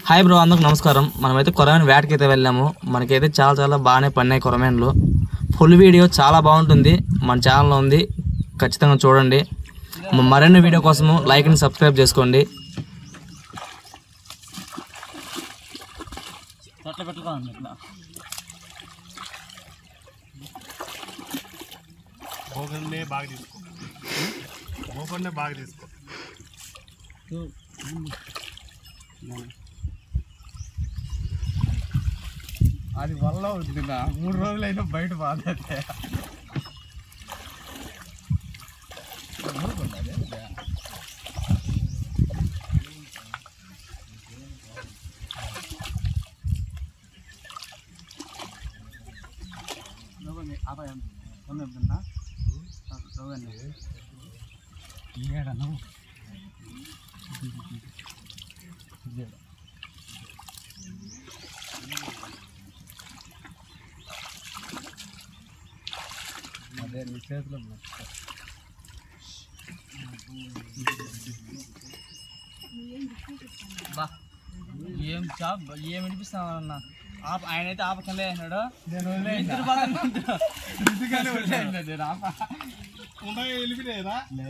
Hi bro, అందరికి నమస్కారం. మనమైతే కొరమేను వేటకి అయితే వెళ్ళాము. మనకైతే చాలా బాగానే పడినాయి కొరమేన్లు. ఫుల్ వీడియో చాలా బాగుంటుంది, మన ఛానల్లో ఉంది, ఖచ్చితంగా చూడండి. మరిన్ని వీడియో కోసము లైక్ అండ్ సబ్స్క్రైబ్ చేసుకోండి. అది వల్ల అవుతుందా 3 రోజులైనా బయట బాధతే అదే నీ చేతిలో బా ఏం చాప్ ఏం వినిపిస్తామన్నా ఆయన అయితే ఆపకండి అన్నాడు. నేను వదిలేదా